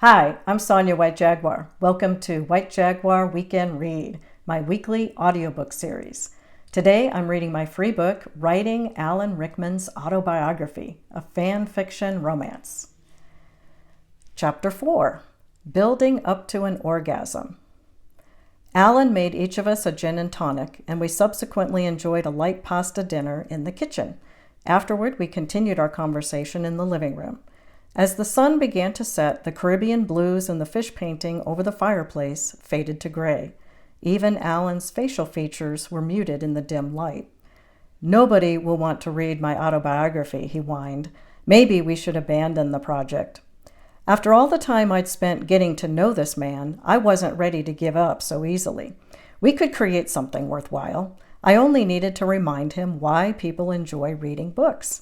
Hi, I'm Sonya White Jaguar. Welcome to White Jaguar Weekend Read, my weekly audiobook series. Today I'm reading my free book, Writing Alan Rickman's Autobiography, a fan fiction romance. Chapter 4, Building Up to an Orgasm. Alan made each of us a gin and tonic, and we subsequently enjoyed a light pasta dinner in the kitchen. Afterward, we continued our conversation in the living room. As the sun began to set, the Caribbean blues and the fish painting over the fireplace faded to gray. Even Alan's facial features were muted in the dim light. "Nobody will want to read my autobiography," he whined. "Maybe we should abandon the project." After all the time I'd spent getting to know this man, I wasn't ready to give up so easily. We could create something worthwhile. I only needed to remind him why people enjoy reading books.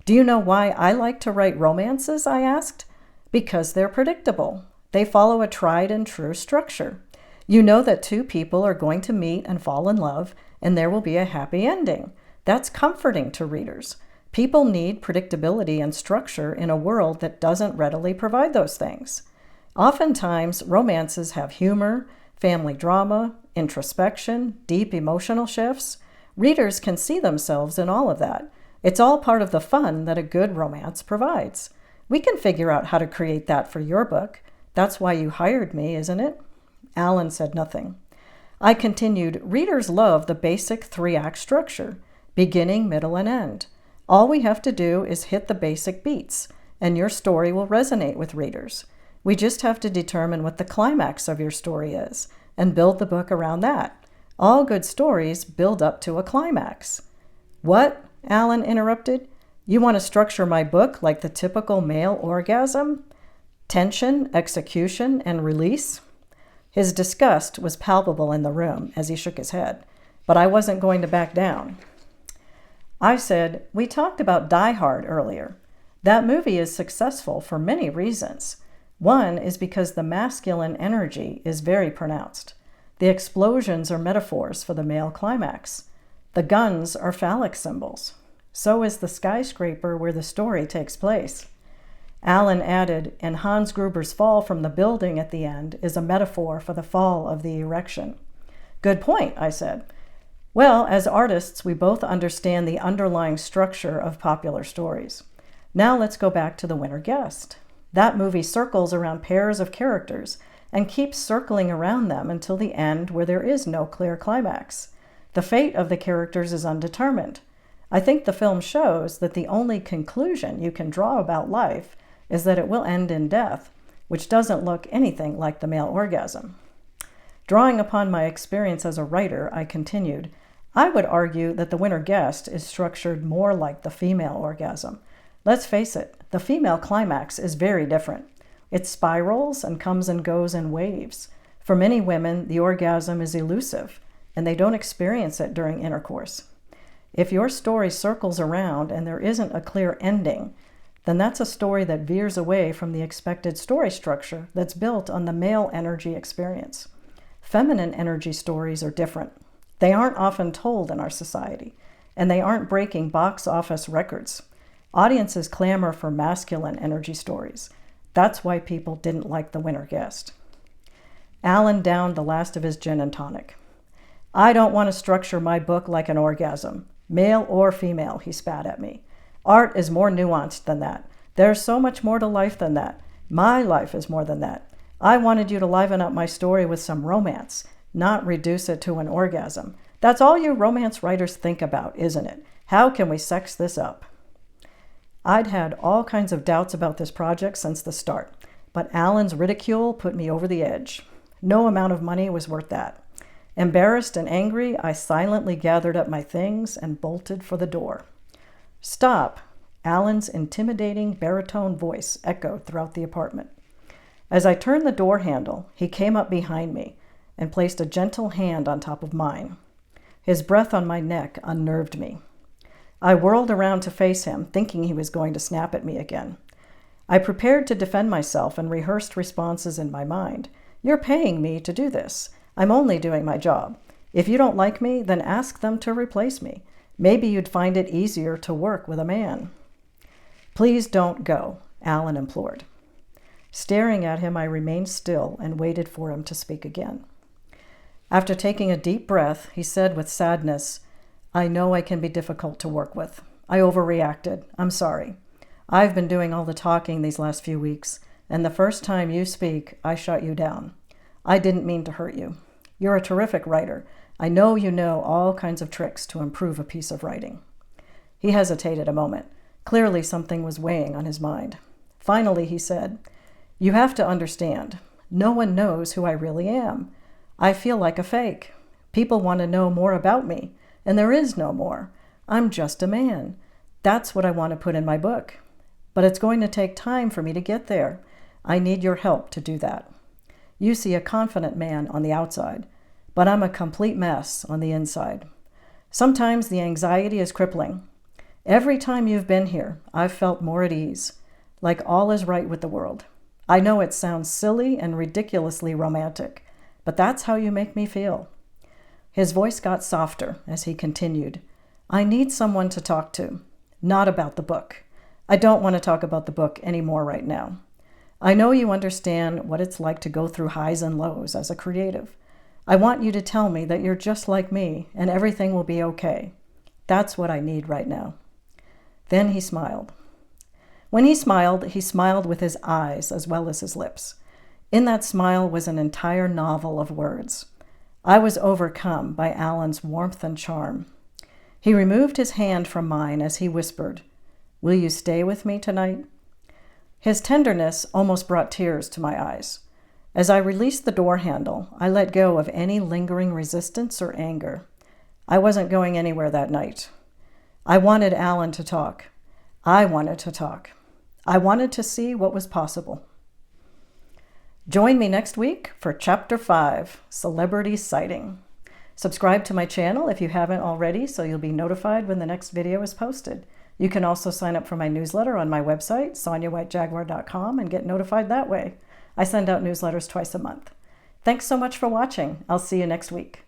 "Do you know why I like to write romances?" I asked. "Because they're predictable. They follow a tried and true structure. You know that two people are going to meet and fall in love, and there will be a happy ending. That's comforting to readers. People need predictability and structure in a world that doesn't readily provide those things. Oftentimes, romances have humor, family drama, introspection, deep emotional shifts. Readers can see themselves in all of that. It's all part of the fun that a good romance provides. We can figure out how to create that for your book. That's why you hired me, isn't it?" Alan said nothing. I continued, "Readers love the basic three-act structure, beginning, middle, and end. All we have to do is hit the basic beats, and your story will resonate with readers. We just have to determine what the climax of your story is, and build the book around that. All good stories build up to a climax." "What?" Alan interrupted. "You want to structure my book like the typical male orgasm? Tension, execution, and release?" His disgust was palpable in the room as he shook his head, but I wasn't going to back down. I said, "We talked about Die Hard earlier. That movie is successful for many reasons. One is because the masculine energy is very pronounced. The explosions are metaphors for the male climax. The guns are phallic symbols. So is the skyscraper where the story takes place." Alan added, "And Hans Gruber's fall from the building at the end is a metaphor for the fall of the erection." "Good point," I said. "Well, as artists, we both understand the underlying structure of popular stories. Now let's go back to The Winter Guest. That movie circles around pairs of characters and keeps circling around them until the end where there is no clear climax. The fate of the characters is undetermined. I think the film shows that the only conclusion you can draw about life is that it will end in death, which doesn't look anything like the male orgasm." Drawing upon my experience as a writer, I continued, "I would argue that The Winter Guest is structured more like the female orgasm. Let's face it, the female climax is very different. It spirals and comes and goes in waves. For many women, the orgasm is elusive, and they don't experience it during intercourse. If your story circles around and there isn't a clear ending, then that's a story that veers away from the expected story structure that's built on the male energy experience. Feminine energy stories are different. They aren't often told in our society, and they aren't breaking box office records. Audiences clamor for masculine energy stories. That's why people didn't like The Winter Guest." Alan downed the last of his gin and tonic. "I don't want to structure my book like an orgasm, male or female," he spat at me. "Art is more nuanced than that. There's so much more to life than that. My life is more than that. I wanted you to liven up my story with some romance, not reduce it to an orgasm. That's all you romance writers think about, isn't it? How can we sex this up?" I'd had all kinds of doubts about this project since the start, but Alan's ridicule put me over the edge. No amount of money was worth that. Embarrassed and angry, I silently gathered up my things and bolted for the door. "Stop!" Alan's intimidating baritone voice echoed throughout the apartment. As I turned the door handle, he came up behind me and placed a gentle hand on top of mine. His breath on my neck unnerved me. I whirled around to face him, thinking he was going to snap at me again. I prepared to defend myself and rehearsed responses in my mind. "You're paying me to do this. I'm only doing my job. If you don't like me, then ask them to replace me. Maybe you'd find it easier to work with a man." "Please don't go," Alan implored. Staring at him, I remained still and waited for him to speak again. After taking a deep breath, he said with sadness, "I know I can be difficult to work with. I overreacted. I'm sorry. I've been doing all the talking these last few weeks, and the first time you speak, I shut you down. I didn't mean to hurt you. You're a terrific writer. I know you know all kinds of tricks to improve a piece of writing." He hesitated a moment. Clearly something was weighing on his mind. Finally, he said, "You have to understand. No one knows who I really am. I feel like a fake. People want to know more about me, and there is no more. I'm just a man. That's what I want to put in my book. But it's going to take time for me to get there. I need your help to do that. You see a confident man on the outside, but I'm a complete mess on the inside. Sometimes the anxiety is crippling. Every time you've been here, I've felt more at ease, like all is right with the world. I know it sounds silly and ridiculously romantic, but that's how you make me feel." His voice got softer as he continued, "I need someone to talk to, not about the book. I don't want to talk about the book anymore right now. I know you understand what it's like to go through highs and lows as a creative. I want you to tell me that you're just like me and everything will be okay. That's what I need right now." Then he smiled. When he smiled with his eyes as well as his lips. In that smile was an entire novel of words. I was overcome by Alan's warmth and charm. He removed his hand from mine as he whispered, "Will you stay with me tonight?" His tenderness almost brought tears to my eyes. As I released the door handle, I let go of any lingering resistance or anger. I wasn't going anywhere that night. I wanted Alan to talk. I wanted to talk. I wanted to see what was possible. Join me next week for Chapter 5, Celebrity Sighting. Subscribe to my channel if you haven't already so you'll be notified when the next video is posted. You can also sign up for my newsletter on my website, sonyawhitejaguar.com, and get notified that way. I send out newsletters twice a month. Thanks so much for watching. I'll see you next week.